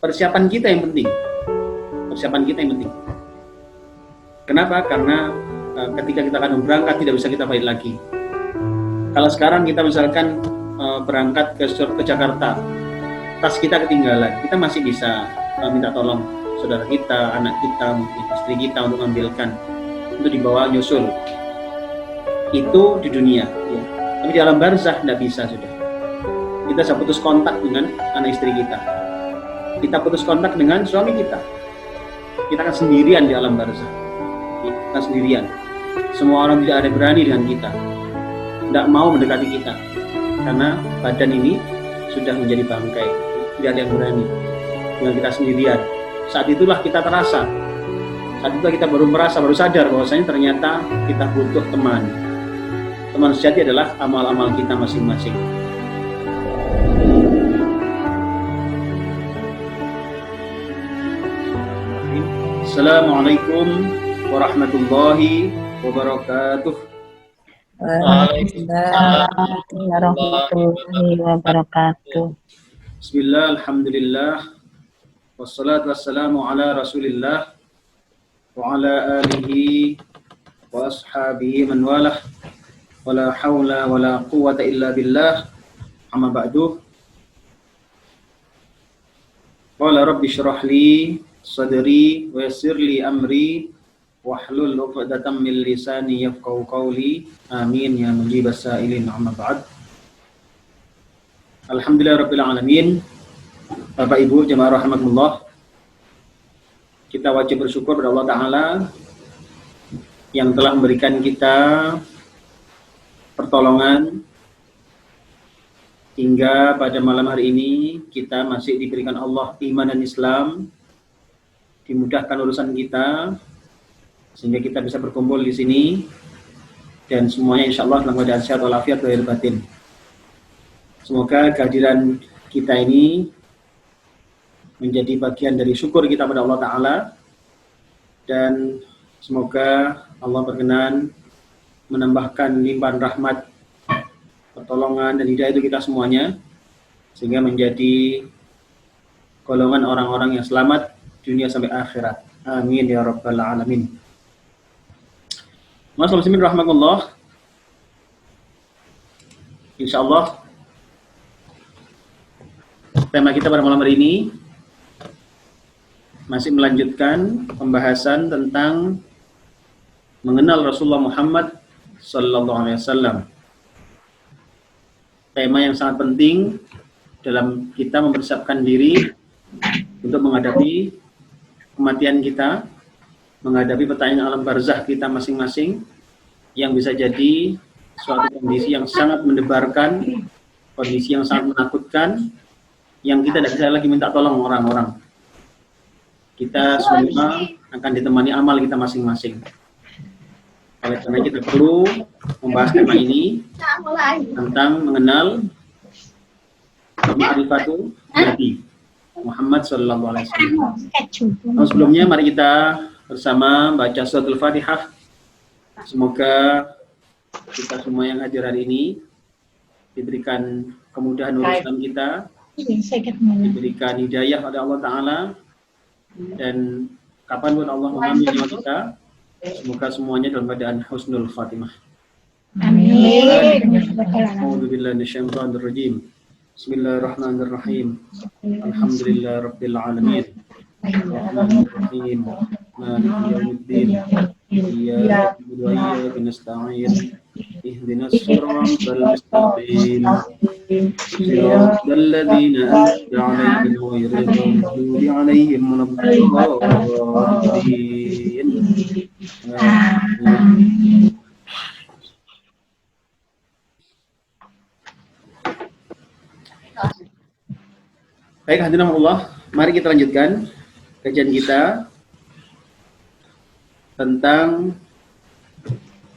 persiapan kita yang penting. Persiapan kita yang penting. Kenapa? Karena ketika kita akan berangkat tidak bisa kita balik lagi. Kalau sekarang kita misalkan berangkat ke Jakarta, tas kita ketinggalan, kita masih bisa minta tolong saudara kita, anak kita, mungkin istri kita untuk mengambilkan, untuk dibawa nyusul. Itu di dunia, ya. Tapi di alam barzah tidak bisa sudah. Kita bisa putus kontak dengan anak istri kita. Kita putus kontak dengan suami kita. Kita akan sendirian di alam barzah. Kita sendirian. Semua orang tidak ada berani dengan kita. Tidak mau mendekati kita. Karena badan ini sudah menjadi bangkai. Tidak ada yang berani. Dengan kita sendirian. Saat itulah kita terasa. Saat itu kita baru sadar bahwasanya ternyata kita butuh teman. Teman sejati adalah amal-amal kita masing-masing. Assalamualaikum warahmatullahi wabarakatuh. Waalaikumsalam warahmatullahi wabarakatuh. Bismillah, alhamdulillah, wassalatu wassalamu ala rasulillah wa ala alihi wa ashabihi man walah, wala hawla wala quwwata illa billah, amma ba'du. Qala rabbi syrah li sadri wa yassir li amri wahlul 'uqdatam min lisani yafqahu qawli. Amin ya mujibas sa'ilin, amma ba'd. Alhamdulillah rabbil alamin. Bapak Ibu jemaah rahimakumullah, kita wajib bersyukur kepada Allah Ta'ala yang telah memberikan kita pertolongan hingga pada malam hari ini kita masih diberikan Allah iman dan Islam, dimudahkan urusan kita sehingga kita bisa berkumpul di sini dan semuanya insya Allah dalam keadaan sehat walafiat lahir batin. Semoga kehadiran kita ini menjadi bagian dari syukur kita pada Allah Ta'ala, dan semoga Allah berkenan menambahkan limpahan rahmat, pertolongan dan hidayah itu kita semuanya, sehingga menjadi golongan orang-orang yang selamat dunia sampai akhirat. Amin ya rabbal alamin. Mas muslimin rahmatullah, insyaallah tema kita pada malam hari ini masih melanjutkan pembahasan tentang mengenal Rasulullah Muhammad sallallahu alaihi wasallam. Tema yang sangat penting dalam kita mempersiapkan diri untuk menghadapi kematian kita, menghadapi pertanyaan alam barzah kita masing-masing, yang bisa jadi suatu kondisi yang sangat mendebarkan, kondisi yang sangat menakutkan, yang kita tidak bisa lagi minta tolong orang-orang. Kita semua akan ditemani amal kita masing-masing. Oleh karena kita perlu membahas tema ini tentang mengenal ma'rifatu Nabi Muhammad sallallahu alaihi wasallam. Sebelumnya mari kita bersama baca suratul Fatihah. Semoga kita semua yang hadir hari ini diberikan kemudahan urusan kita, diberikan hidayah oleh Allah Ta'ala, dan kapanpun Allah mengambil nyawa kita, semoga semuanya dalam keadaan husnul khatimah. Amin. A'udzubillahi minasyaitonir rajim. Bismillahirrahmanirrahim. Alhamdulillah rabbil alamin. Arrahmanirrahim. Maliki yaumiddin. Iyyaka na'budu wa iyyaka nasta'in. Ihdinas siratal mustaqim. Siratal ladzina an'amta 'alaihim ghairil maghdubi 'alaihim waladdallin. Baik, hadirin Allah, mari kita lanjutkan kajian kita tentang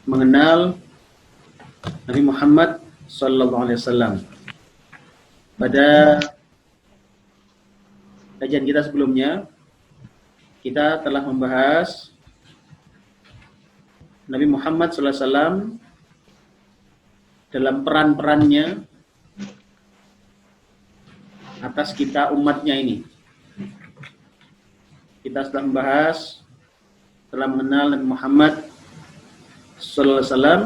mengenal Nabi Muhammad sallallahu alaihi wasallam. Pada kajian kita sebelumnya, kita telah membahas Nabi Muhammad sallallahu alaihi wasallam dalam peran-perannya atas kita umatnya ini. kita sudah membahas, telah mengenal Nabi Muhammad sallallahu alaihi wasallam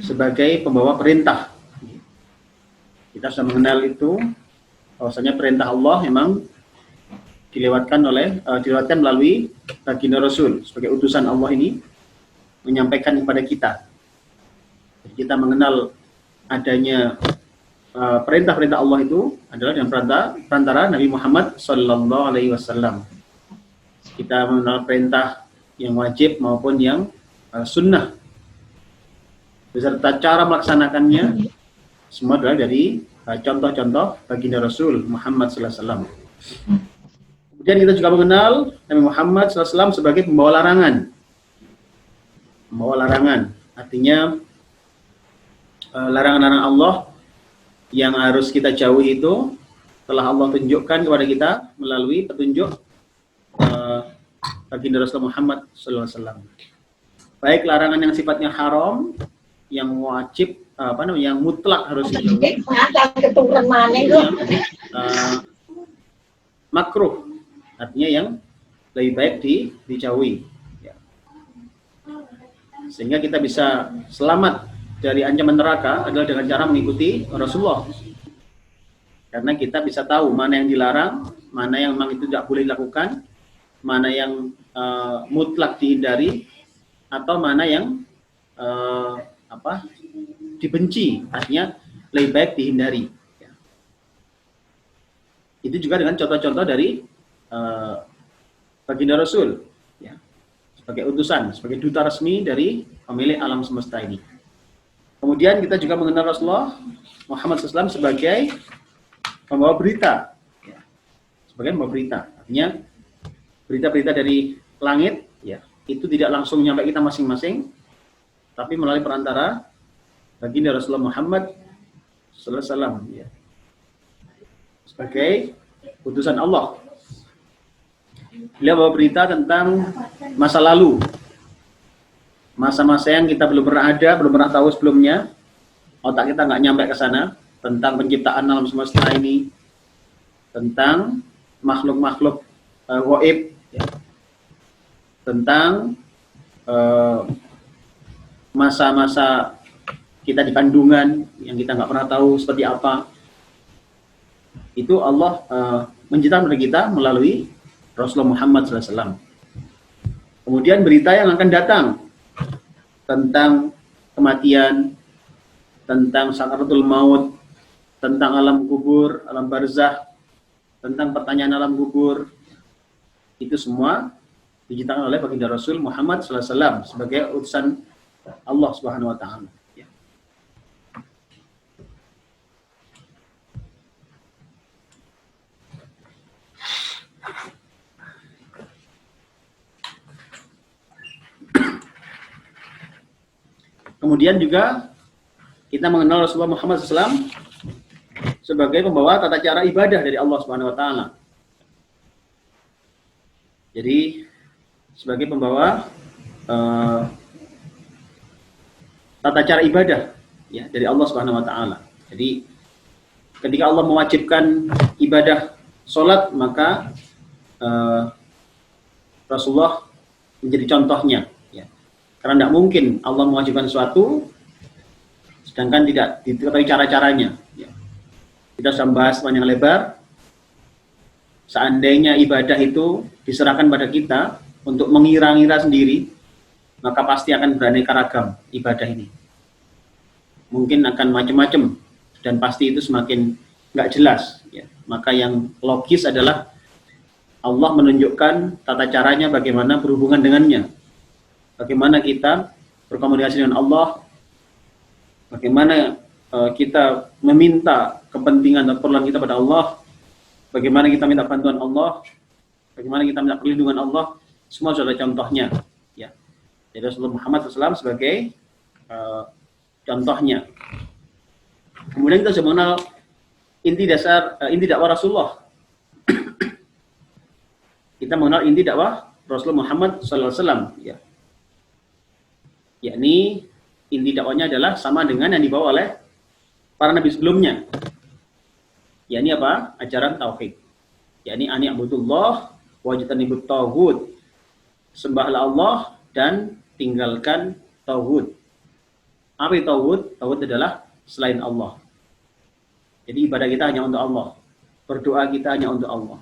sebagai pembawa perintah. Kita sudah mengenal itu, bahwasanya perintah Allah memang dilewatkan melalui baginda Rasul sebagai utusan Allah ini menyampaikan kepada kita. Jadi kita mengenal adanya perintah-perintah Allah itu adalah dengan perantara Nabi Muhammad sallallahu alaihi wasallam. Kita mengenal perintah yang wajib maupun yang sunnah, beserta cara melaksanakannya semua adalah dari contoh-contoh baginda Rasul Muhammad sallallahu alaihi wasallam. Kemudian kita juga mengenal Nabi Muhammad sallallahu alaihi wasallam sebagai pembawa larangan. Pembawa larangan artinya larangan-larangan Allah yang harus kita jauhi itu telah Allah tunjukkan kepada kita melalui petunjuk baginda Rasul Muhammad sallallahu alaihi wasallam. Baik larangan yang sifatnya haram, yang wajib, yang mutlak harus dijauhi, makruh, artinya yang lebih baik dijauhi. Ya. Sehingga kita bisa selamat dari ancaman neraka adalah dengan cara mengikuti Rasulullah. Karena kita bisa tahu mana yang dilarang, mana yang memang itu tidak boleh dilakukan, mana yang mutlak dihindari, atau mana yang dibenci, artinya lebih baik dihindari. Ya. Itu juga dengan contoh-contoh dari baginda Rasul, ya, sebagai utusan, sebagai duta resmi dari pemilik alam semesta ini. Kemudian kita juga mengenal Rasulullah Muhammad SAW sebagai pembawa berita, ya, sebagai pembawa berita. Artinya berita-berita dari langit, ya, itu tidak langsung nyampe kita masing-masing, tapi melalui perantara baginda Rasulullah Muhammad SAW, ya, sebagai utusan Allah. Beliau bawa berita tentang masa lalu, masa-masa yang kita belum pernah ada, belum pernah tahu sebelumnya, otak kita nggak nyampe ke sana, tentang penciptaan alam semesta ini, tentang makhluk-makhluk gaib, ya, tentang masa-masa kita di kandungan yang kita nggak pernah tahu seperti apa. Itu Allah menceritakan kepada kita melalui Rasulullah Muhammad SAW. Kemudian berita yang akan datang tentang kematian, tentang sakaratul maut, tentang alam kubur, alam barzakh, tentang pertanyaan alam kubur, itu semua diceritakan oleh baginda Rasul Muhammad SAW sebagai utusan Allah Subhanahu Wa Taala. Ya. Kemudian juga kita mengenal Rasulullah Muhammad SAW sebagai pembawa tata cara ibadah dari Allah Subhanahu Wa Taala. Jadi sebagai pembawa tata cara ibadah, ya, dari Allah Subhanahu Wa Taala. Jadi ketika Allah mewajibkan ibadah sholat, maka Rasulullah menjadi contohnya. Karena tidak mungkin Allah mewajibkan sesuatu sedangkan tidak diketahui cara-caranya. Ya. Kita sudah membahas panjang lebar. Seandainya ibadah itu diserahkan pada kita untuk mengira-ngira sendiri, maka pasti akan beraneka ragam ibadah ini. Mungkin akan macam-macam dan pasti itu semakin nggak jelas. Ya. Maka yang logis adalah Allah menunjukkan tata caranya bagaimana berhubungan dengannya. Bagaimana kita berkomunikasi dengan Allah, bagaimana kita meminta kepentingan dan perluan kita pada Allah, bagaimana kita minta bantuan Allah, bagaimana kita minta perlindungan Allah, semua sudah ada contohnya. Ya. Jadi Rasulullah Muhammad SAW sebagai contohnya. Kemudian kita sudah mengenal inti dakwah Rasulullah. Kita mengenal inti dakwah Rasulullah Muhammad SAW. Ya. Yakni inti dakwahnya adalah sama dengan yang dibawa oleh para nabi sebelumnya. Yakni apa? Ajaran tauhid. Yakni ani abudullah wajtanibut taghut. Sembahlah Allah dan tinggalkan tauhid. Apa itu tauhid? Tauhid adalah selain Allah. Jadi ibadah kita hanya untuk Allah. Berdoa kita hanya untuk Allah.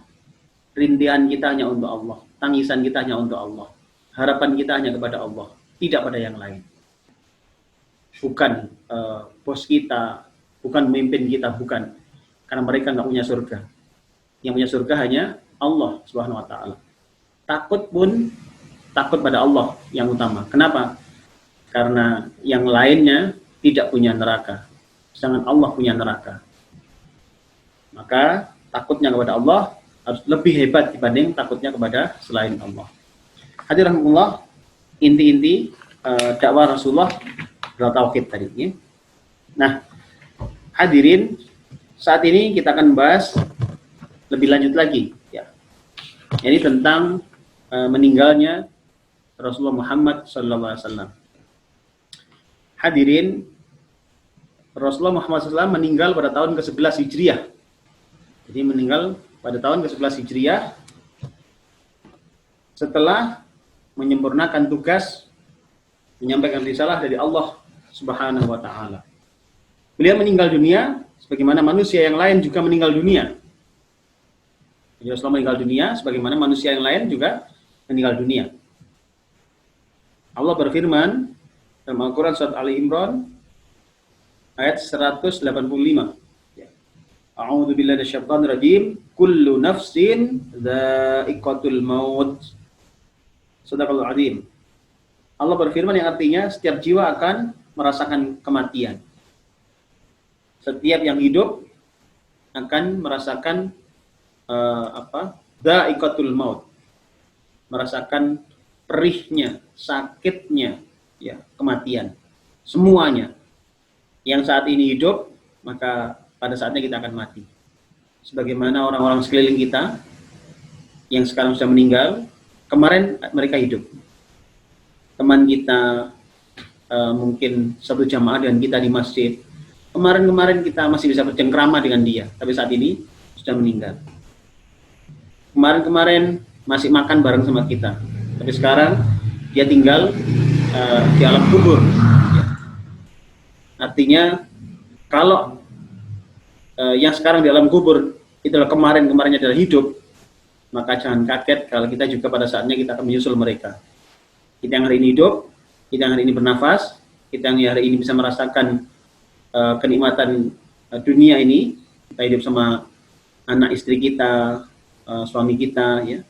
Rintihan kita hanya untuk Allah. Tangisan kita hanya untuk Allah. Harapan kita hanya kepada Allah. Tidak pada yang lain. Bukan bos kita, bukan pemimpin kita, bukan. Karena mereka nggak punya surga. Yang punya surga hanya Allah Subhanahu wa taala. Takut pun takut pada Allah yang utama. Kenapa? Karena yang lainnya tidak punya neraka. Sedangkan Allah punya neraka. Maka takutnya kepada Allah harus lebih hebat dibanding takutnya kepada selain Allah. Hadirin rahimahullah, inti-inti dakwah Rasulullah adalah tauhid tadi. Ya. Nah, hadirin, saat ini kita akan bahas lebih lanjut lagi. Ya. Ini tentang meninggalnya Rasulullah Muhammad SAW. Hadirin, Rasulullah Muhammad SAW meninggal pada tahun ke-11 Hijriah. Jadi meninggal pada tahun ke-11 Hijriah setelah menyempurnakan tugas menyampaikan risalah dari Allah Subhanahu wa taala. Beliau meninggal dunia sebagaimana manusia yang lain juga meninggal dunia. Jadi Rasulullah meninggal dunia sebagaimana manusia yang lain juga meninggal dunia. Allah berfirman dalam Al-Quran surat Ali Imran ayat 185. A'udzu billahi minasyaitonir rajim. Kullu nafsin dha'iqatul maut. Shadaqallahul azim. Allah berfirman yang artinya setiap jiwa akan merasakan kematian. Setiap yang hidup akan merasakan dha'iqatul maut. Merasakan perihnya, sakitnya, ya, kematian. Semuanya. Yang saat ini hidup, maka pada saatnya kita akan mati. Sebagaimana orang-orang sekeliling kita yang sekarang sudah meninggal, kemarin mereka hidup. Teman kita mungkin satu jamaah dengan kita di masjid. Kemarin kita masih bisa bercengkrama dengan dia, tapi saat ini sudah meninggal. Kemarin masih makan bareng sama kita, tapi sekarang dia tinggal di alam kubur. Artinya kalau yang sekarang di alam kubur itulah kemarinnya adalah hidup, maka jangan kaget kalau kita juga pada saatnya kita akan menyusul mereka. Kita yang hari ini hidup, kita yang hari ini bernafas, kita yang hari ini bisa merasakan kenikmatan dunia ini, kita hidup sama anak istri kita, suami kita, ya,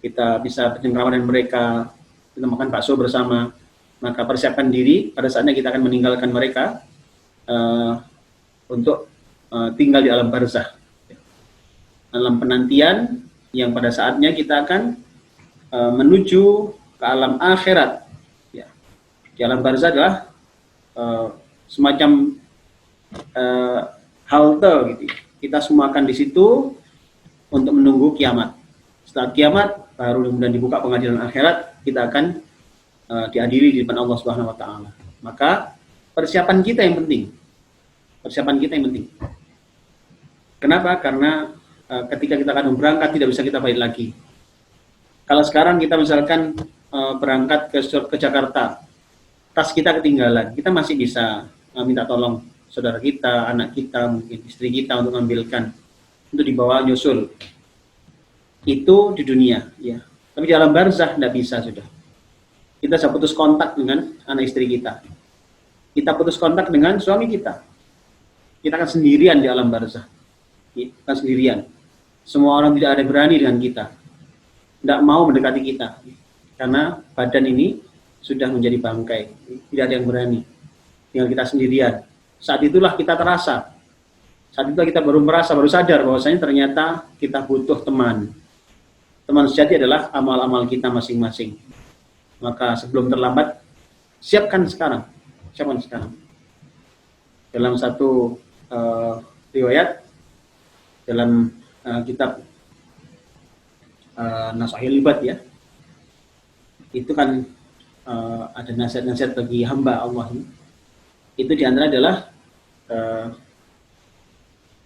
kita bisa bercengkrama dengan mereka, kita makan bakso bersama. Maka persiapkan diri pada saatnya kita akan meninggalkan mereka untuk tinggal di alam barzakh, alam penantian yang pada saatnya kita akan menuju ke alam akhirat. Ya. Di alam barzakh adalah semacam halte gitu. Kita semua akan di situ untuk menunggu kiamat. Setelah kiamat baru kemudian dibuka pengadilan akhirat, kita akan diadili di depan Allah Subhanahu wa taala. Maka persiapan kita yang penting. Persiapan kita yang penting. Kenapa? Karena ketika kita akan berangkat tidak bisa kita balik lagi. Kalau sekarang kita misalkan berangkat ke Jakarta, tas kita ketinggalan, kita masih bisa minta tolong saudara kita, anak kita, mungkin istri kita untuk mengambilkan, untuk dibawa nyusul. Itu di dunia, ya. Tapi di alam barzakh tidak bisa sudah. Kita sudah putus kontak dengan anak istri kita. Kita putus kontak dengan suami kita. Kita akan sendirian di alam barzakh. Kita sendirian. Semua orang tidak ada berani dengan kita. Tidak mau mendekati kita. Karena badan ini sudah menjadi bangkai. Tidak ada yang berani. Tinggal kita sendirian. Saat itulah kita terasa. Saat itulah kita baru merasa, baru sadar bahwasanya ternyata kita butuh teman. Teman sejati adalah amal-amal kita masing-masing. Maka sebelum terlambat, siapkan sekarang. Siapkan sekarang. Dalam satu riwayat, dalam kitab Nasahil Ibad, ya, itu kan ada nasihat-nasihat bagi hamba Allah. Itu diantara adalah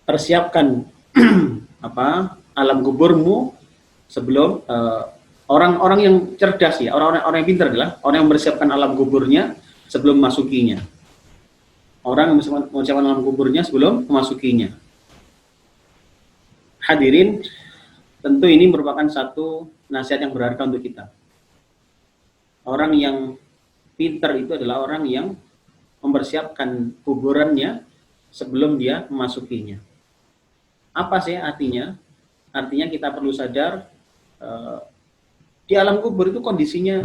persiapkan alam kuburmu sebelum orang-orang yang cerdas ya, orang-orang yang pintar adalah orang yang mempersiapkan alam kuburnya sebelum memasukinya. Orang yang mempersiapkan alam kuburnya sebelum memasukinya. Hadirin, tentu ini merupakan satu nasihat yang berharga untuk kita. Orang yang pintar itu adalah orang yang mempersiapkan kuburannya sebelum dia memasukinya. Apa sih artinya? Artinya kita perlu sadar di alam kubur itu kondisinya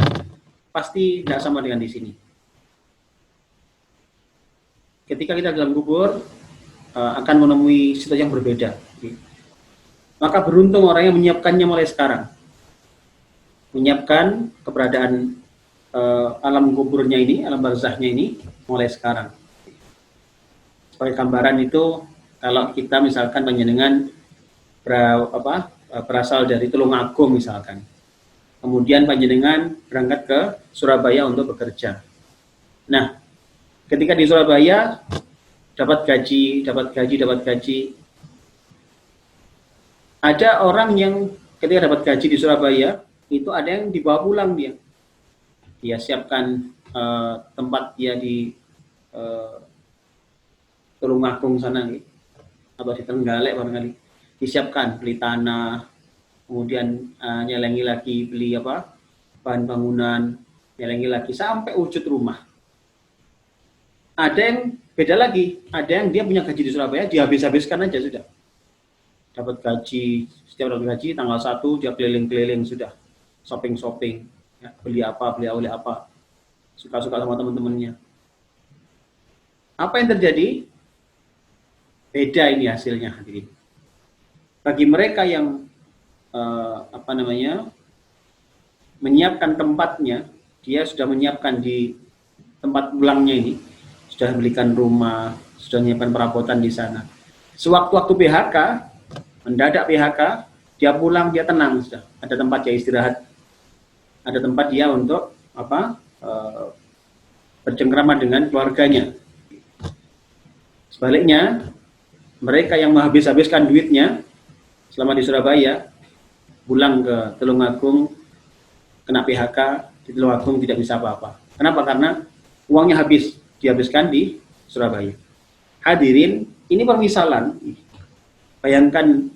pasti tidak sama dengan di sini. Ketika kita dalam kubur akan menemui situasi yang berbeda. Maka beruntung orang yang menyiapkannya mulai sekarang. Menyiapkan keberadaan alam kuburnya ini, alam barzahnya ini mulai sekarang. Sebagai gambaran itu, kalau kita misalkan panjenengan berasal dari Tulungagung misalkan, kemudian panjenengan berangkat ke Surabaya untuk bekerja. Nah, ketika di Surabaya dapat gaji. Ada orang yang ketika dapat gaji di Surabaya, itu ada yang dibawa pulang dia. Dia siapkan tempat dia di Tulungagung sana, atau di Trenggalek barangkali. Disiapkan, beli tanah, kemudian nyelengi lagi, beli bahan bangunan, nyelengi lagi, sampai wujud rumah. Ada yang beda lagi, ada yang dia punya gaji di Surabaya, dihabis-habiskan aja sudah. Dapat gaji, setiap dapat gaji tanggal 1 dia keliling-keliling sudah, shopping, ya, beli oleh apa, suka-suka sama teman-temannya. Apa yang terjadi? Beda ini hasilnya, hadirin. Bagi mereka yang menyiapkan tempatnya, dia sudah menyiapkan di tempat pulangnya ini, sudah belikan rumah, sudah menyiapkan perabotan di sana. Sewaktu-waktu PHK, mendadak PHK, dia pulang, dia tenang sudah. Ada tempat dia istirahat, ada tempat dia untuk bercengkrama dengan keluarganya. Sebaliknya, mereka yang menghabis-habiskan duitnya selama di Surabaya, pulang ke Tulungagung, kena PHK, di Tulungagung tidak bisa apa-apa. Kenapa? Karena uangnya habis, dihabiskan di Surabaya. Hadirin, ini permisalan. Bayangkan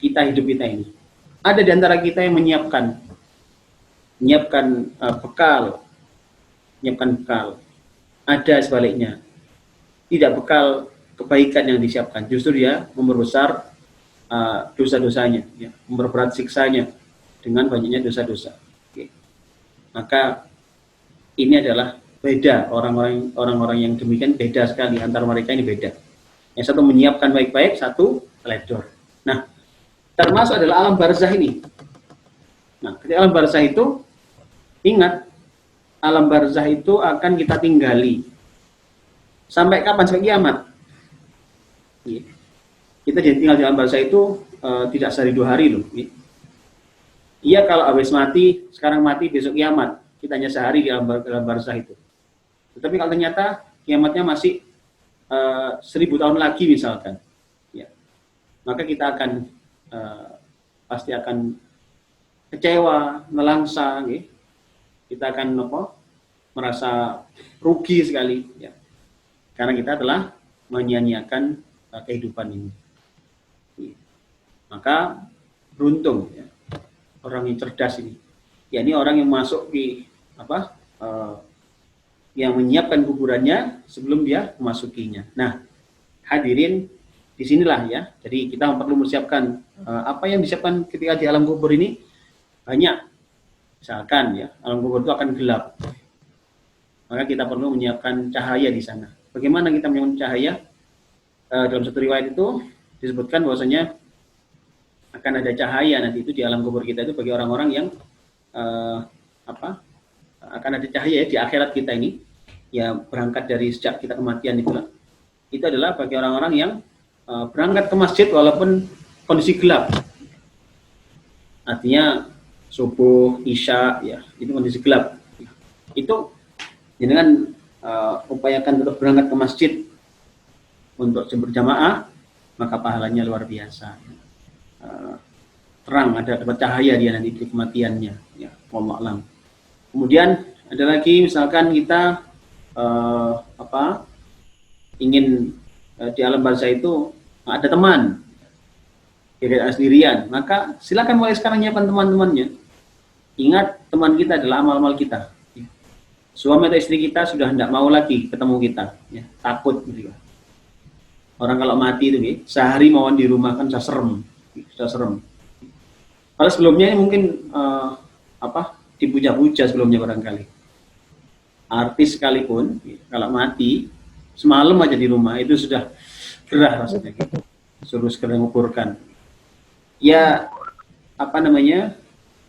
hidup kita ini. Ada di antara kita yang menyiapkan bekal. Ada sebaliknya. Tidak bekal kebaikan yang disiapkan. Justru dia memperbesar dosa-dosanya, ya, memperberat siksanya dengan banyaknya dosa-dosa. Oke. Maka ini adalah beda, orang-orang yang demikian beda sekali, antara mereka ini beda. Yang satu menyiapkan baik-baik, satu teledor. Nah, termasuk adalah alam barzah ini. Nah, ketika alam barzah itu, ingat, alam barzah itu akan kita tinggali. Sampai kapan? Sampai kiamat. Kita jadi tinggal di alam barzah itu tidak sehari 2 hari loh. Iya, kalau habis mati, sekarang mati, besok kiamat. Kita hanya sehari di alam barzah itu. Tetapi kalau ternyata kiamatnya masih 1000 tahun lagi misalkan, ya, maka kita akan pasti akan kecewa, nelangsa, ya. Kita akan merasa rugi sekali, ya, karena kita telah menyia-nyiakan kehidupan ini. Ya. Maka beruntung, ya, orang yang cerdas ini, yakni orang yang masuk di yang menyiapkan kuburannya sebelum dia memasukinya. Nah, hadirin, disinilah ya. Jadi kita perlu mempersiapkan apa yang disiapkan ketika di alam kubur ini banyak. Misalkan ya, alam kubur itu akan gelap. Maka kita perlu menyiapkan cahaya di sana. Bagaimana kita menyiapkan cahaya? Dalam satu riwayat itu disebutkan bahwasanya akan ada cahaya nanti itu di alam kubur kita itu bagi orang-orang yang akan ada cahaya di akhirat kita ini, ya, berangkat dari sejak kita kematian itulah. Itu adalah bagi orang-orang yang berangkat ke masjid walaupun kondisi gelap. Artinya subuh, isya, ya, itu kondisi gelap. Itu dengan upayakan tetap berangkat ke masjid untuk berjamaah, maka pahalanya luar biasa. terang, ada dapat cahaya dia nanti di kematiannya. Ya, wallahu a'lam. Kemudian ada lagi misalkan kita ingin di alam barzah itu ada teman, tidak sendirian, maka silakan mulai sekarang nyiapkan teman-temannya. Ingat, teman kita adalah amal-amal kita. Suami atau istri kita sudah tidak mau lagi ketemu kita, ya, takut gitu. Orang kalau mati itu, sehari mau di rumah kan sudah serem. Kalau sebelumnya mungkin dipuja-puja sebelumnya barangkali. Artis sekalipun, kalau mati semalam aja di rumah itu sudah gerah rasanya, gitu. Suruh segera menguburkan. Ya,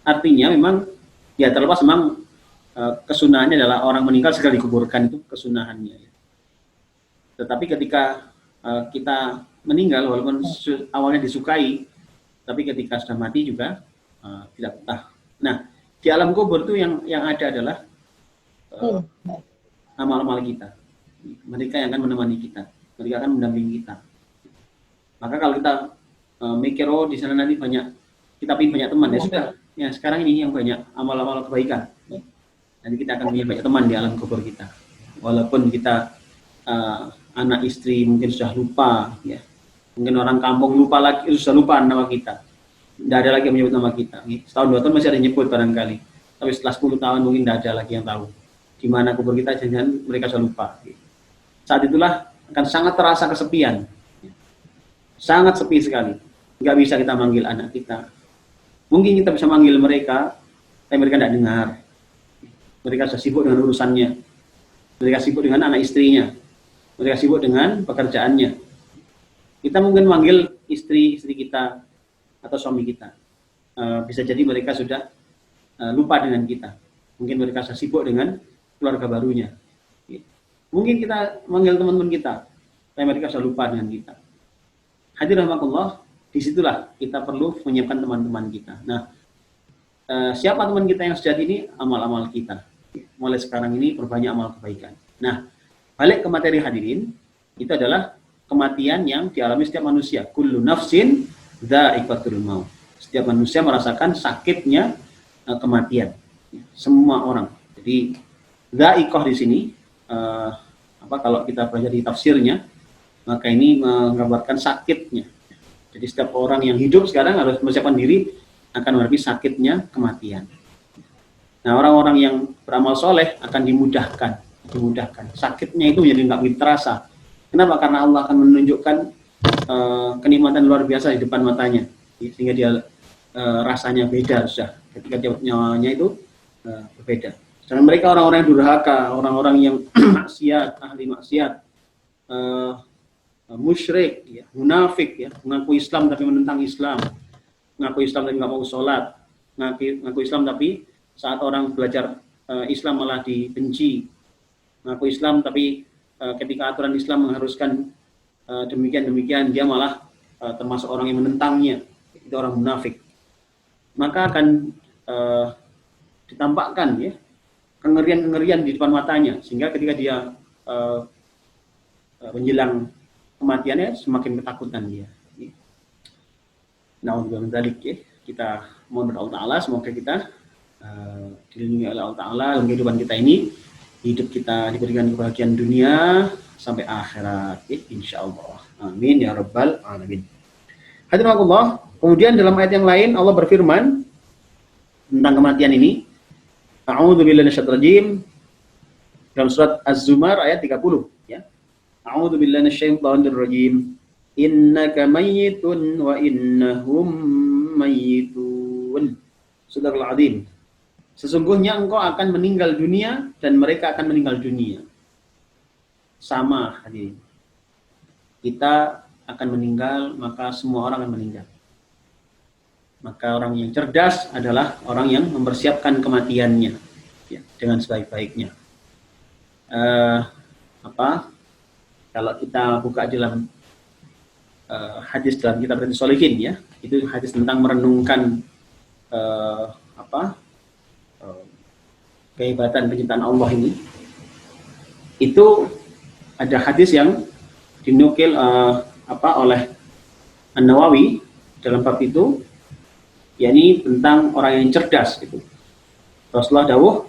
artinya memang ya terlepas memang kesunahannya adalah orang meninggal segera dikuburkan, itu kesunahannya. Tetapi ketika kita meninggal walaupun awalnya disukai, tapi ketika sudah mati juga tidak betah. Nah, di alam kubur itu yang ada adalah amal-amal kita. Mereka yang akan menemani kita, mereka akan mendampingi kita. Maka kalau kita mikir, oh di sana nanti kita punya banyak teman, ya sudah. Ya sekarang ini yang banyak amal-amal kebaikan. Nanti kita akan punya banyak teman di alam kubur kita. Walaupun kita anak istri mungkin sudah lupa, ya. Mungkin orang kampung lupa lagi, sudah lupa nama kita. Tidak ada lagi yang menyebut nama kita. Setahun 2 tahun masih ada yang nyebut barangkali. Tapi setelah 10 tahun mungkin tidak ada lagi yang tahu di mana kubur kita, jangan mereka sudah lupa. Saat itulah akan sangat terasa kesepian. Sangat sepi sekali. Nggak bisa kita manggil anak kita. Mungkin kita bisa manggil mereka, tapi mereka tidak dengar. Mereka sudah sibuk dengan urusannya. Mereka sibuk dengan anak istrinya. Mereka sibuk dengan pekerjaannya. Kita mungkin manggil istri kita atau suami kita. Bisa jadi mereka sudah lupa dengan kita. Mungkin mereka sudah sibuk dengan keluarga barunya. Mungkin kita manggil teman-teman kita, tapi mereka sudah lupa dengan kita. Hadirin rahimakumullah, disitulah kita perlu menyiapkan teman-teman kita. Nah, siapa teman kita yang sejati ini? Amal-amal kita. Mulai sekarang ini perbanyak amal kebaikan. Nah, balik ke materi hadirin, itu adalah kematian yang dialami setiap manusia. Kullu nafsin dha'iqatul maut. Setiap manusia merasakan sakitnya kematian. Semua orang. Jadi dha'iqah di sini, kalau kita belajar di tafsirnya, maka ini menggambarkan sakitnya. Jadi setiap orang yang hidup sekarang harus mempersiapkan diri akan menghadapi sakitnya kematian. Nah, orang-orang yang beramal soleh akan dimudahkan. Sakitnya itu jadi nggak begitu terasa. Kenapa? Karena Allah akan menunjukkan kenikmatan luar biasa di depan matanya, sehingga dia rasanya beda sudah. Ketika dia nyawanya itu berbeda. Dan mereka orang-orang yang durhaka, orang-orang yang maksiat, ahli maksiat, musyrik, ya, munafik, ya, mengaku Islam tapi menentang Islam, mengaku Islam tapi nggak mau sholat, mengaku Islam tapi saat orang belajar Islam malah dibenci, mengaku Islam tapi ketika aturan Islam mengharuskan demikian dia malah termasuk orang yang menentangnya, itu orang munafik. Maka akan ditampakkan, ya, kengerian di depan matanya, sehingga ketika dia menjelang kematiannya semakin ketakutan dia. Na'udzubillah min dzalik, ya. Kita mohon berdoa Allah Ta'ala semoga kita dilindungi oleh Allah Ta'ala dalam kehidupan kita ini, hidup kita diberikan kebahagiaan dunia sampai akhirat, ya, insyaallah. Amin ya rabbal alamin. Hadirin Allah, kemudian dalam ayat yang lain Allah berfirman tentang kematian ini. A'udzubillahi minasyaitonir rajim. Dalam surat Az-Zumar ayat 30, ya. A'udzubillahi minasyaitonir rajim. Innaka mayyitun wa innahum mayyitun. Sadaqallahul azim. Sesungguhnya engkau akan meninggal dunia dan mereka akan meninggal dunia. Sama, hadirin. Kita akan meninggal, maka semua orang akan meninggal. Maka orang yang cerdas adalah orang yang mempersiapkan kematiannya, ya, dengan sebaik-baiknya. Kalau kita buka dalam hadis dalam kitab Riyadhus Shalihin, ya, itu hadis tentang merenungkan kehebatan penciptaan Allah ini. Itu ada hadis yang dinukil oleh An-Nawawi dalam bab itu. yakni tentang orang yang cerdas gitu. Rasulullah dawuh,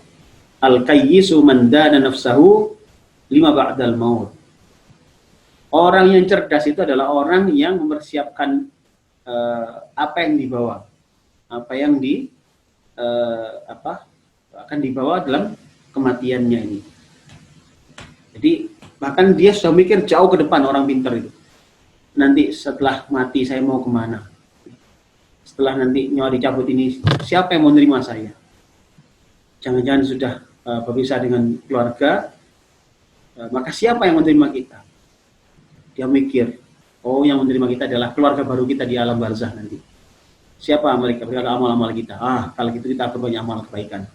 al-kayyisu man dana nafsahu lima ba'dal maut. Orang yang cerdas itu adalah orang yang mempersiapkan apa yang dibawa, apa yang akan dibawa dalam kematiannya ini. Jadi bahkan dia sudah mikir jauh ke depan, orang pintar itu. Nanti setelah mati saya mau kemana? Setelah nanti nyawa dicabut ini, siapa yang mau menerima saya? Jangan-jangan sudah berpisah dengan keluarga, maka siapa yang menerima kita? Dia mikir, oh yang menerima kita adalah keluarga baru kita di alam barzah nanti. Siapa mereka? Berkata amal-amal kita. Kalau gitu kita perbanyak amal kebaikan.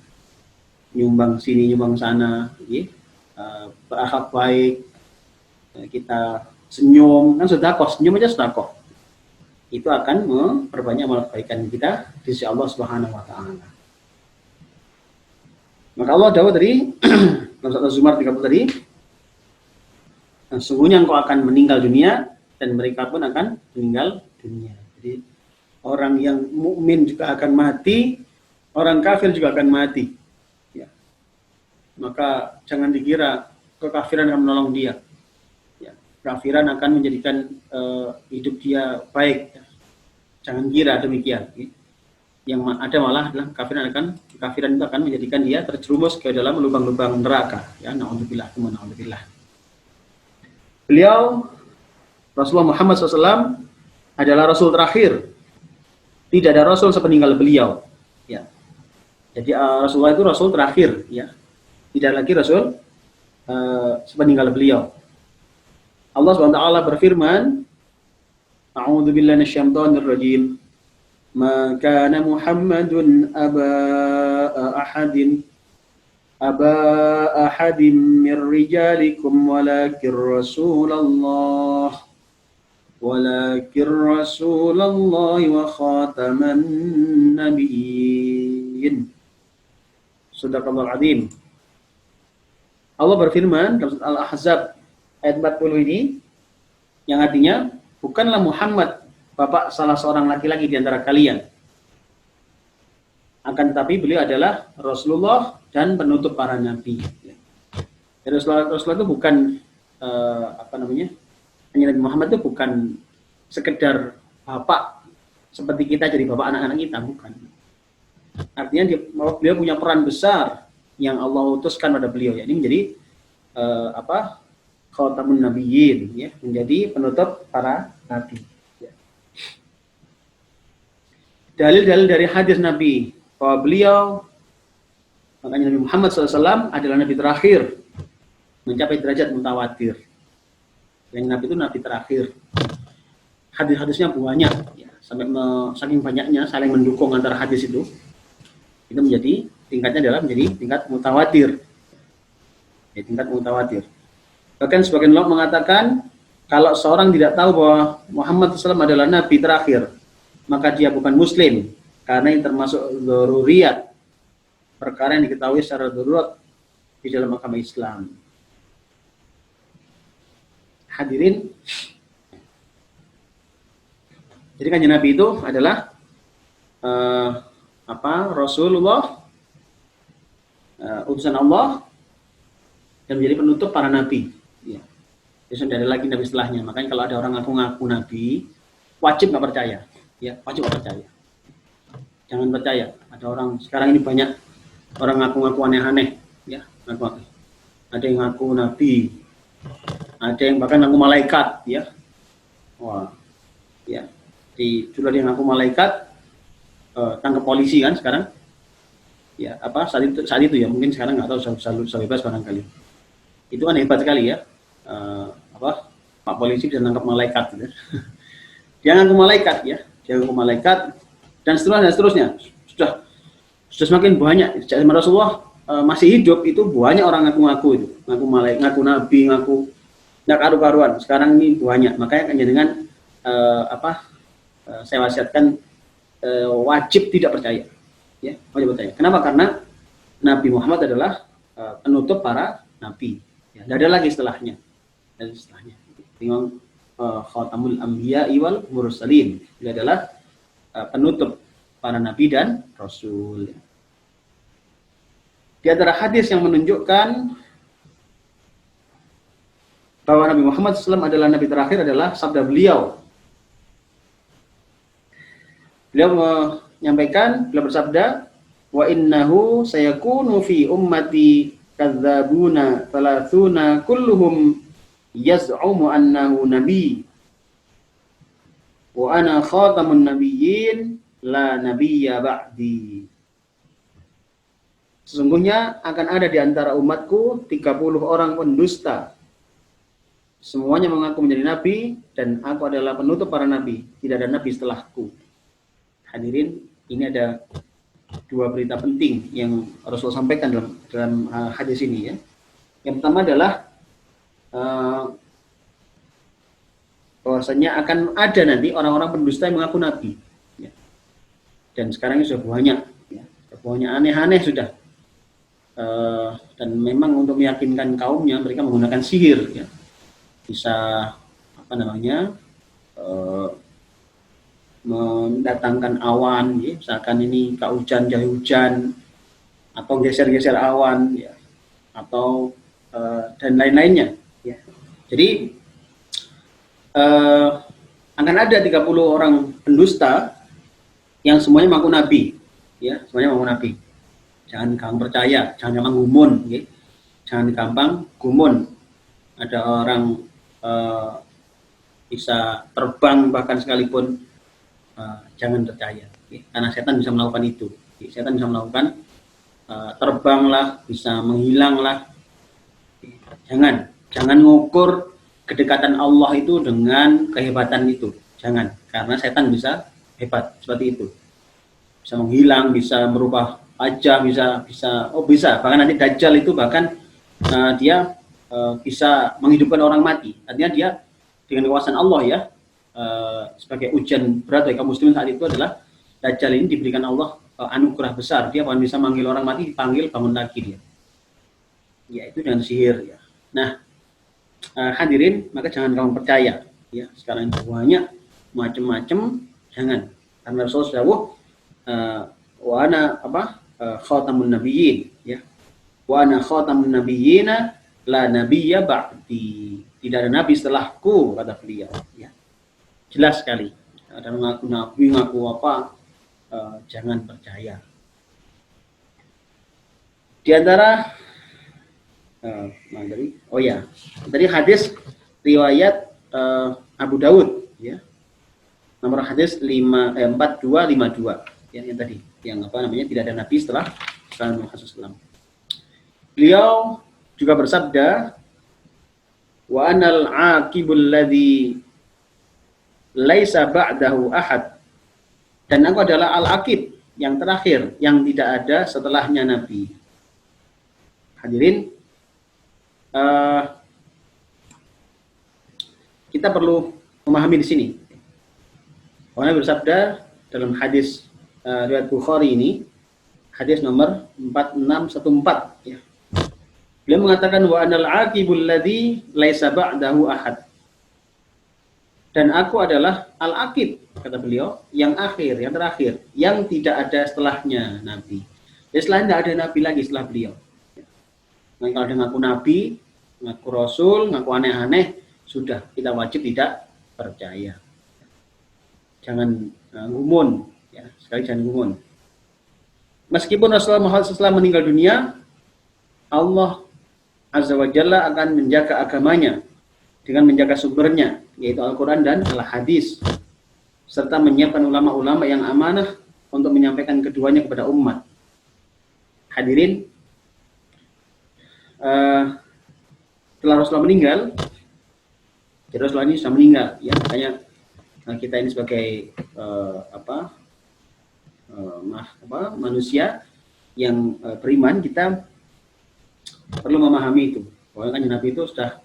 Nyumbang sini, nyumbang sana, berakhlak baik, kita senyum, kan sedekah, senyum aja sedekah. Itu akan memperbanyak amal kebaikan kita di sisi Allah Subhanahu wa taala. Maka Allah dawuh tadi dalam surat Az-Zumar 30 tadi, sesungguhnya engkau akan meninggal dunia dan mereka pun akan meninggal dunia. Jadi orang yang mukmin juga akan mati, orang kafir juga akan mati. Ya. Maka jangan dikira kekafiran akan menolong dia. Ya. Kekafiran akan menjadikan hidup dia baik. Jangan kira demikian. Yang ada malah adalah kekafiran itu akan menjadikan dia terjerumus ke dalam lubang-lubang neraka. Ya, na'udzubillah, na'udzubillah. Beliau Rasulullah Muhammad SAW adalah Rasul terakhir. Tidak ada Rasul sepeninggal beliau. Ya. Jadi Rasulullah itu Rasul terakhir. Ya. Tidak lagi Rasul sepeninggal beliau. Allah SWT berfirman, A'udzubillahi minasyaitonir rajim. Ma kana Muhammadun aba ahadin min rijalikum walakin Rasulullah wa khataman nabiyyin. Shadaqallahul azim. Allah berfirman dalam surat Al-Ahzab ayat 40 ini, yang artinya bukanlah Muhammad bapak salah seorang laki-laki di antara kalian, akan tetapi beliau adalah Rasulullah dan penutup para nabi. Jadi Rasulullah itu bukan hanya Nabi Muhammad itu bukan sekedar bapak seperti kita jadi bapak anak-anak kita, bukan. Artinya beliau punya peran besar yang Allah utuskan pada beliau, yakni menjadi khatamun nabiyyin, ya, menjadi penutup para nabi. Ya. Dalil-dalil dari hadis Nabi bahwa beliau, makanya Nabi Muhammad SAW adalah nabi terakhir mencapai derajat mutawatir. Yang nabi itu nabi terakhir. Hadis-hadisnya banyak, ya, sampai saking banyaknya saling mendukung antara hadis itu menjadi tingkatnya adalah menjadi tingkat mutawatir. Ya, tingkat mutawatir. Bahkan sebagian ulama mengatakan kalau seorang tidak tahu bahwa Muhammad SAW adalah nabi terakhir, maka dia bukan muslim, karena ini termasuk dzaruriyat, perkara yang diketahui secara darurat di dalam agama Islam. Hadirin, jadi kanjeng Nabi itu adalah Rasulullah, utusan Allah, dan menjadi penutup para nabi. Ya. Jadi sudah ada lagi nabi setelahnya. Makanya kalau ada orang ngaku-ngaku nabi, wajib nggak percaya. Ya, wajib nggak percaya. Jangan percaya. Ada orang sekarang ini banyak orang ngaku-ngaku aneh-aneh. Ya, ngaku-ngaku. Ada yang ngaku nabi, ada yang bahkan ngaku malaikat. Ya, wah, ya. Sudah dia ngaku malaikat, tangkap polisi kan sekarang. Ya, saat itu ya, mungkin sekarang nggak tahu, sudah bebas barangkali. Itu kan hebat sekali ya. Pak polisi bisa nangkap malaikat gitu. Dia ngaku malaikat ya, dia ngaku malaikat dan seterusnya. Sudah semakin banyak. Jadi Rasulullah masih hidup itu banyak orang ngaku-ngaku itu, ngaku malaikat, ngaku nabi, ngaku nggak karu-karuan. Sekarang ini banyak. Makanya kan dengan saya wasiatkan wajib tidak percaya. Ya, wajib percaya. Kenapa? Karena Nabi Muhammad adalah penutup para nabi. Ya, tidak ada lagi setelahnya. Tinggal khatamul anbiya wal mursalin. Dia adalah penutup para nabi dan rasul. Di antara hadis yang menunjukkan bahwa Nabi Muhammad SAW adalah nabi terakhir adalah sabda beliau. Beliau menyampaikan, beliau bersabda, wa innahu sayakunu fi ummati kadzabuna thalathuna kulluhum yaz'umu annahu nabi wa ana khatamun nabiyyin la nabiyya ba'di. Sesungguhnya akan ada di antara umatku 30 orang pendusta. Semuanya mengaku menjadi nabi dan aku adalah penutup para nabi. Tidak ada nabi setelahku. Hadirin, ini ada dua berita penting yang Rasul sampaikan dalam hadis ini ya. Yang pertama adalah bahwasanya akan ada nanti orang-orang pendusta yang mengaku nabi. Ya. Dan sekarang ini sudah banyak, ya. Banyak aneh-aneh sudah. Dan memang untuk meyakinkan kaumnya mereka menggunakan sihir, ya. Bisa mendatangkan awan, ya. Misalkan ini kak hujan, jahe hujan, atau geser-geser awan, ya. Atau dan lain-lainnya, ya. Jadi akan ada 30 orang pendusta yang semuanya mengaku nabi, ya, semuanya mengaku nabi. Jangan gampang percaya, jangan gampang gumun, ya. Jangan gampang gumun. Ada orang bisa terbang bahkan sekalipun, jangan percaya, ya. Karena setan bisa melakukan itu, ya. Setan bisa melakukan terbanglah, bisa menghilanglah. Jangan ngukur kedekatan Allah itu dengan kehebatan itu, jangan, karena setan bisa hebat seperti itu, bisa menghilang, bisa merubah wajah, bisa bahkan nanti Dajjal itu bahkan dia bisa menghidupkan orang mati. Artinya dia dengan kekuasaan Allah, ya, sebagai ujian berat bagi kaum muslimin saat itu adalah Dajjal ini diberikan Allah anugerah besar, dia bahkan bisa manggil orang mati, dipanggil bangun lagi dia, ya, itu dengan sihir, ya. Nah, hadirin, maka jangan kamu percaya, ya, sekarang banyak macam-macam, jangan, karena Rasul dawuh wa ana khatamun nabiyyin, ya, wa ana khatamun nabiyyina la nabiyya ba'di, tidak ada nabi setelahku, kata beliau, ya. Jelas sekali, ada mengaku nabi, ngaku apa, jangan percaya. Di antara dari hadis riwayat Abu Daud, ya, nomor hadis 4252, ya, yang tadi, yang tidak ada nabi setelah Muhammad SAW. Beliau juga bersabda, wa anal aqibul ladzi laisa ba'dahu ahad, dan aku adalah al-aqib, yang terakhir, yang tidak ada setelahnya nabi. Hadirin, kita perlu memahami di sini. Nabi bersabda dalam hadis riwayat Bukhari ini, hadis nomor 4614, ya. Beliau mengatakan wa anal aqibul ladzi laisa ba'dahu ahad. Dan aku adalah al-aqib, kata beliau, yang akhir, yang terakhir, yang tidak ada setelahnya nabi. Jadi setelahnya tidak ada nabi lagi setelah beliau. Nah, kalau dia ngaku nabi, ngaku rasul, ngaku aneh-aneh, sudah, kita wajib tidak percaya. Jangan gumun, ya, sekali jangan gumun. Meskipun Rasulullah Muhammad SAW meninggal dunia, Allah Azza wa Jalla akan menjaga agamanya dengan menjaga sumbernya, yaitu Al-Quran dan Al-Hadis, serta menyiapkan ulama-ulama yang amanah untuk menyampaikan keduanya kepada umat. Hadirin, setelah Rasulullah meninggal, jadi Rasulullah ini sudah meninggal, ya, makanya kita ini sebagai manusia yang beriman, kita perlu memahami itu, bahwa kan Nabi itu sudah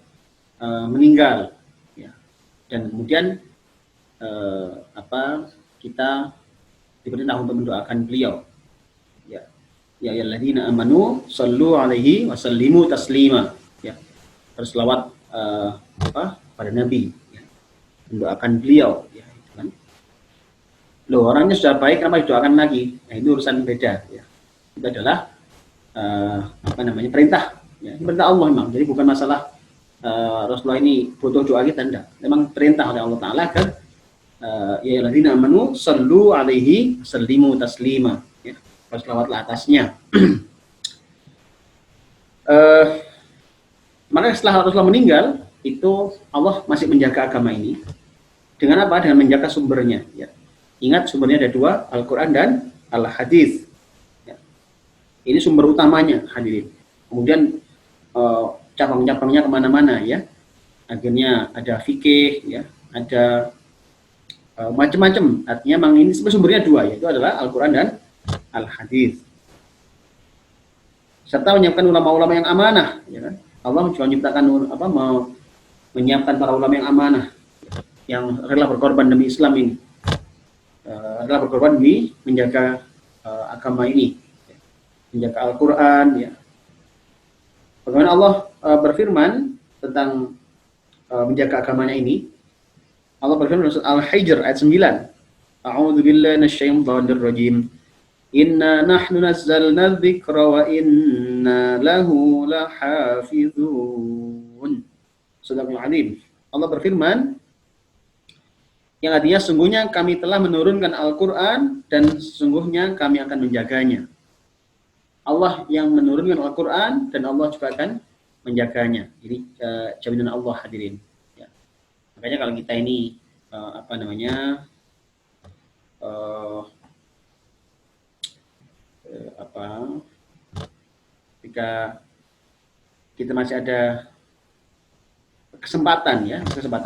meninggal, ya, dan kemudian kita diperintah untuk mendoakan beliau, ya, ya ayyuhalladzina amanu shallu alaihi wa sallimu taslima, ya, berselawat pada Nabi, ya, mendoakan beliau, ya, gitu kan. loh orangnya sudah baik, kenapa didoakan lagi? Nah itu urusan beda. Ya. Itu adalah perintah. Ya, perintah Allah memang. Jadi bukan masalah Rasulullah ini butuh doa kita, enggak. Memang perintah oleh Allah Taala kan ya alladzina amanu sallu alaihi sallimu taslima. Ya, selawatlah atasnya. Maka setelah Rasulullah meninggal, itu Allah masih menjaga agama ini. Dengan apa? Dengan menjaga sumbernya. Ya. Ingat sumbernya ada dua, Al-Quran dan Al-Hadis. Ya. Ini sumber utamanya, hadirin. Kemudian cabang-cabangnya kemana-mana, ya. Akhirnya ada fikih, ya, ada macam-macam. Artinya memang ini sumbernya dua, yaitu adalah Al-Quran dan Al-Hadis. Serta menyiapkan ulama-ulama yang amanah, ya kan? Allah juga menciptakan menyiapkan para ulama yang amanah, yang rela berkorban demi Islam ini, rela berkorban demi menjaga agama ini, menjaga Al-Quran. Ya. Bagaimana Allah berfirman tentang menjaga agamanya ini? Allah berfirman dalam Al-Hijr ayat 9. A'udzu billahi minasyaitonir rajim. Inna nahnu nazzalna dzikra wa inna lahu lahafizun. Sadaqallahul azim. Allah berfirman yang artinya sungguhnya kami telah menurunkan Al-Quran dan sesungguhnya kami akan menjaganya. Allah yang menurunkan Al-Quran dan Allah juga akan menjaganya. Ini jaminan Allah, hadirin. Ya. Makanya kalau kita ini ketika kita masih ada kesempatan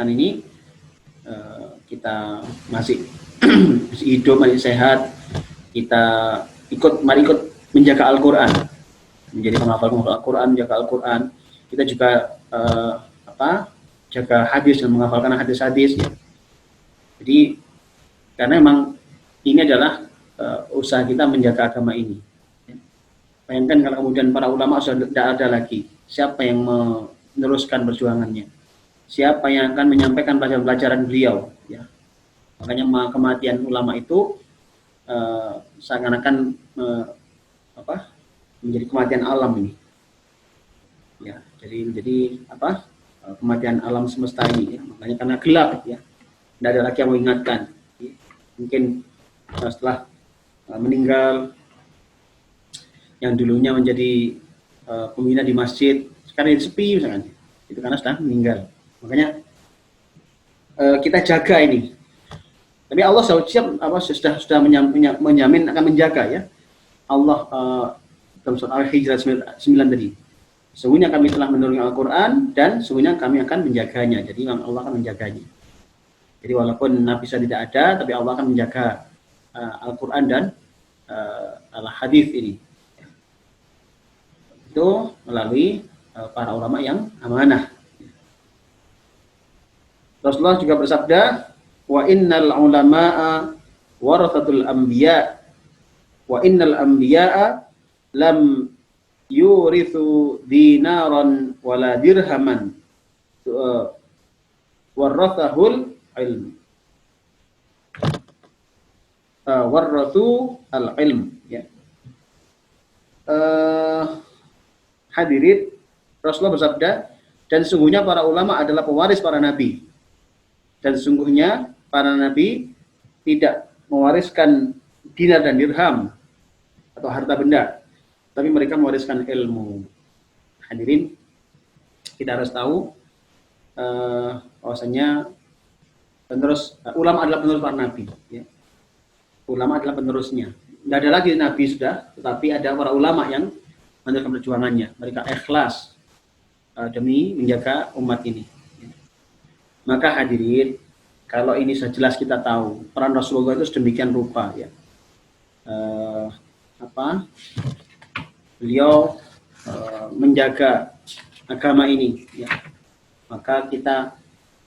ini kita masih hidup, masih sehat, mari ikut menjaga Al-Quran, menjadi penghafal Al-Quran, menjaga Al-Quran. Kita juga jaga hadis dan menghafalkan hadis-hadis. Ya. Jadi karena memang ini adalah usaha kita menjaga agama ini. Bayangkan kalau kemudian para ulama sudah tidak ada lagi, siapa yang meneruskan perjuangannya? Siapa yang akan menyampaikan pelajaran-pelajaran beliau? Ya. Makanya kematian ulama itu seakan-akan menjadi kematian alam ini. Ya, jadi kematian alam semesta ini. Ya. Makanya karena gelap, ya, tidak ada lagi yang mengingatkan. Ya. Mungkin setelah meninggal, yang dulunya menjadi pembina di masjid, sekarang sepi misalkan, itu karena sudah meninggal. Makanya kita jaga ini. Tapi Allah sudah menjamin akan menjaga, ya. Allah dalam surat Al-Hijr 9 tadi. Sesungguhnya kami telah menurunkan Al-Quran dan sesungguhnya kami akan menjaganya. Jadi Allah akan menjaganya. Jadi walaupun Nabi Isa tidak ada, tapi Allah akan menjaga Al-Quran dan Al-Hadis ini. Itu melalui para ulama yang amanah. Rasulullah juga bersabda, wa innal ulama'a warathatul anbiya wa innal anbiya'a lam yurithu dinaran wala dirhaman warathahul ilm. Warathu al-ilm, ya. Hadirin, Rasulullah bersabda, dan sungguhnya para ulama adalah pewaris para nabi. Dan sungguhnya para nabi tidak mewariskan dinar dan dirham atau harta benda, tapi mereka mewariskan ilmu. Hadirin, kita harus tahu bahwasanya ulama adalah penerus para nabi. Ya. Ulama adalah penerusnya. Tidak ada lagi nabi sudah, tetapi ada para ulama yang meneruskan perjuangannya. Mereka ikhlas demi menjaga umat ini. Maka hadirin, kalau ini sudah jelas kita tahu peran Rasulullah itu sedemikian rupa, ya. Beliau menjaga agama ini, ya. Maka kita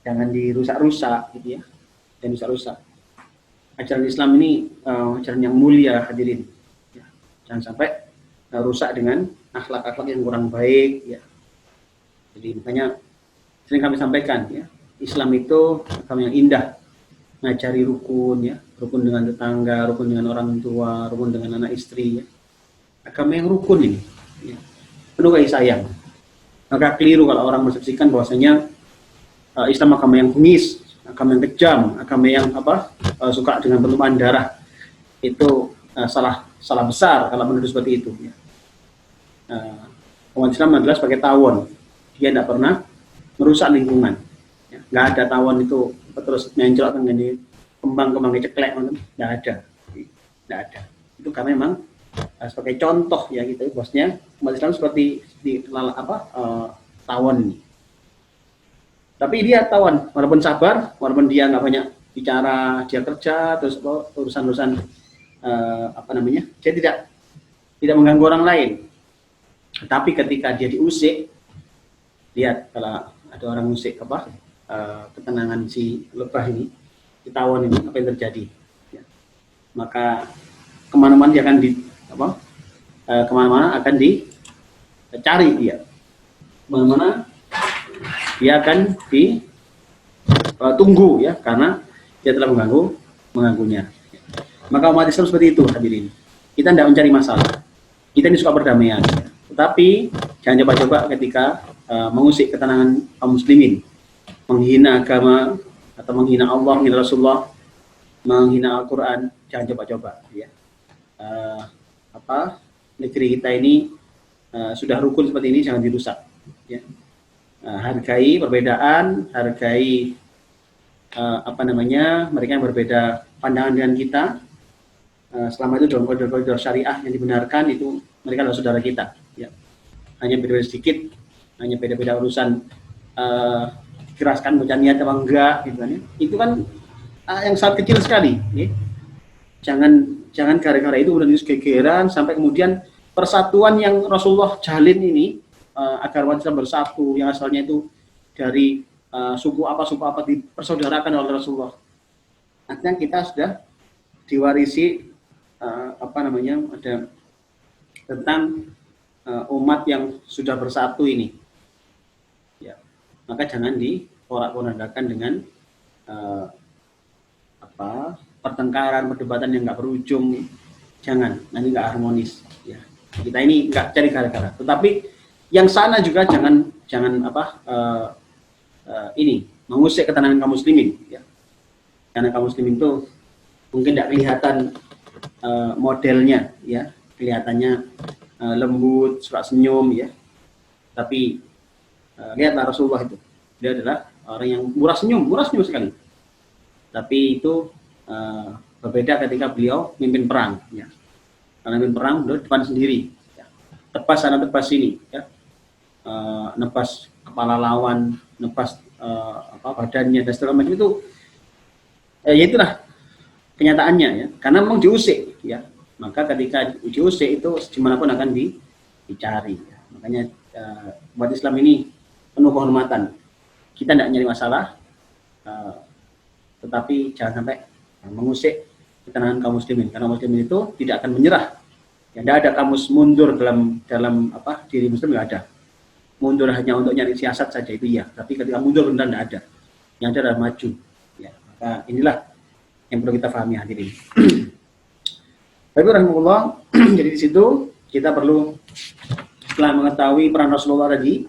jangan dirusak-rusak, gitu, ya. Dan rusak-rusak. Ajaran Islam ini ajaran yang mulia, hadirin. Ya. Jangan sampai rusak dengan akhlak-akhlak yang kurang baik, ya. Jadi makanya sering kami sampaikan, ya, Islam itu agama yang indah, ngajari rukun, ya, rukun dengan tetangga, rukun dengan orang tua, rukun dengan anak istri. Ya. Agama yang rukun ini, ya. Penuh kasih sayang. Maka keliru kalau orang mensaksikan bahwasanya Islam agama yang bengis, agama yang kejam, agama yang suka dengan pertumpahan darah. Itu salah besar kalau menuduh seperti itu. Ya. Umat Islam adalah sebagai tawon, dia tidak pernah merusak lingkungan. Ya. Nggak ada tawon itu terus mencolok dengan kembang-kembang ceklek, nggak ada, nggak ada. Itu karena memang sebagai contoh ya gitu, bosnya umat Islam seperti tawon ini. Tapi dia tawon, walaupun sabar, walaupun dia nggak banyak bicara, dia kerja, terus urusan-urusan dia tidak mengganggu orang lain. Tapi ketika dia diusik, lihat kalau ada orang usik ketenangan si lebah ini, si tawon ini, apa yang terjadi? Ya. Maka kemana-mana dia akan kemana-mana akan dicari dia, kemana-mana dia akan ditunggu ya, karena dia telah mengganggunya. Maka umat Islam seperti itu hadirin. Kita tidak mencari masalah. Kita ini suka perdamaian. Tetapi jangan coba-coba ketika mengusik ketenangan kaum muslimin, menghina agama atau menghina Allah, menghina Rasulullah, menghina Al-Quran, jangan coba-coba. Ya. Negeri kita ini sudah rukun seperti ini, jangan dirusak. Ya. Hargai perbedaan, hargai mereka yang berbeda pandangan dengan kita. Selama itu dalam koridor syariah yang dibenarkan, itu mereka adalah saudara kita. Ya. Hanya beda-beda sedikit, hanya beda-beda urusan dikeraskan baca niat apa enggak, gitu kan, ya. Itu kan yang sangat kecil sekali. Ya. Jangan gara-gara itu udah gegeran sampai kemudian persatuan yang Rasulullah jalin ini agar umat Islam bersatu, yang asalnya itu dari suku apa dipersaudarakan oleh Rasulullah. Artinya kita sudah diwarisi ada tentang umat yang sudah bersatu ini. Ya. Maka jangan diporak-porandakan dengan pertengkaran, perdebatan yang nggak berujung. Jangan, nanti nggak harmonis. Ya. Kita ini nggak cari gara-gara. Tetapi yang sana juga jangan mengusik ketenangan kaum muslimin. Ya. Karena kaum muslimin itu mungkin tidak kelihatan modelnya, ya, kelihatannya lembut, suka senyum, ya. Tapi lihatlah Rasulullah itu, dia adalah orang yang murah senyum sekali. Tapi itu berbeda ketika beliau mimpin perang, ya. Karena mimpin perang beliau depan sendiri, ya. Tebas sana tebas sini, ya. Nebas kepala lawan, nebas badannya dan segala macam itu, ya itulah kenyataannya, ya. Karena memang diusik, ya. Maka ketika diusik itu dimanapun akan dicari, ya. Makanya umat Islam ini penuh kehormatan. Kita tidak nyari masalah, tetapi jangan sampai mengusik ketenangan kaum muslimin, karena muslimin itu tidak akan menyerah. Ya, tidak ada kamus mundur dalam diri muslim, tidak ada. Mundur hanya untuk nyari siasat saja itu ya, tapi ketika mundur benar tidak ada. Yang ada adalah maju. Ya, maka inilah yang perlu kita pahami hadirin. Baik, rahimahullah. Jadi di situ kita perlu, setelah mengetahui peran Rasulullah tadi,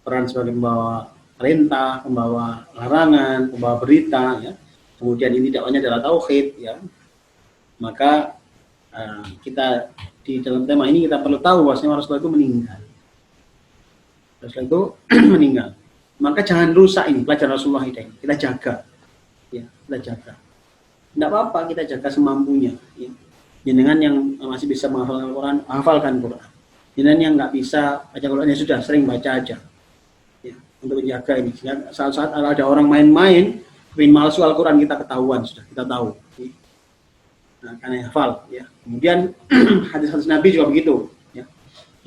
peran sebagai pembawa perintah, pembawa larangan, pembawa berita, ya. Kemudian ini dakwahnya adalah tauhid, ya. Maka kita di dalam tema ini kita perlu tahu bahwasanya Rasulullah itu meninggal. Rasulullah itu meninggal. Maka jangan rusak ini pelajaran Rasulullah ini. Kita jaga, ya, kita jaga. Tidak apa-apa kita jaga semampunya, ya. Jenengan yang masih bisa menghafalkan Al-Quran, hafalkan Quran. Jenengan yang nggak bisa baca Quran, ya sudah, sering baca aja, ya, untuk menjaga ini. Saat-saat ada orang main-main malsu Al-Quran, kita ketahuan, sudah kita tahu. Ya. Nah, karena hafal, ya. Kemudian hadis-hadis Nabi juga begitu, ya.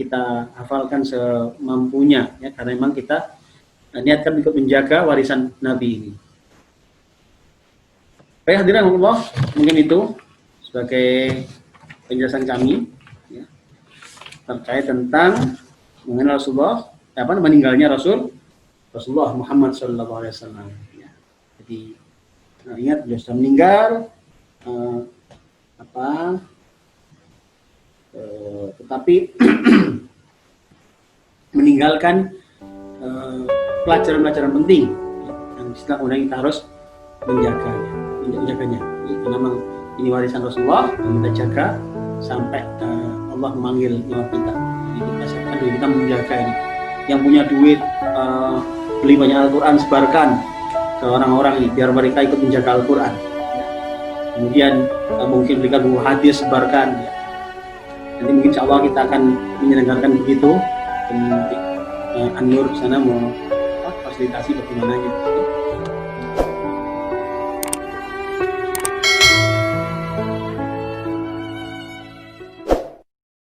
Kita hafalkan semampunya, ya, karena memang kita niatkan untuk menjaga warisan Nabi ini. Baik hadirin Allah, mungkin itu sebagai penjelasan kami, ya, terkait tentang mengenal Rasulullah, meninggalnya Rasulullah Muhammad SAW. Ya. Jadi ingat beliau sudah meninggal, eh, tetapi meninggalkan pelajaran-pelajaran penting yang istilah kemudian kita harus menjaganya. Karena memang ini warisan Rasulullah yang kita jaga sampai Allah memanggil nyawa kita. Jadi kita siapkan diri kita menjaga ini. Yang punya duit beli banyak Al-Quran, sebarkan ke orang-orang ini biar mereka ikut menjaga Al-Quran. Kemudian mungkin belikan buku hadis, sebarkan. Nanti mungkin insya Allah kita akan menyelenggarakan begitu. Dan An-Nur sana mau fasilitasi bagaimananya.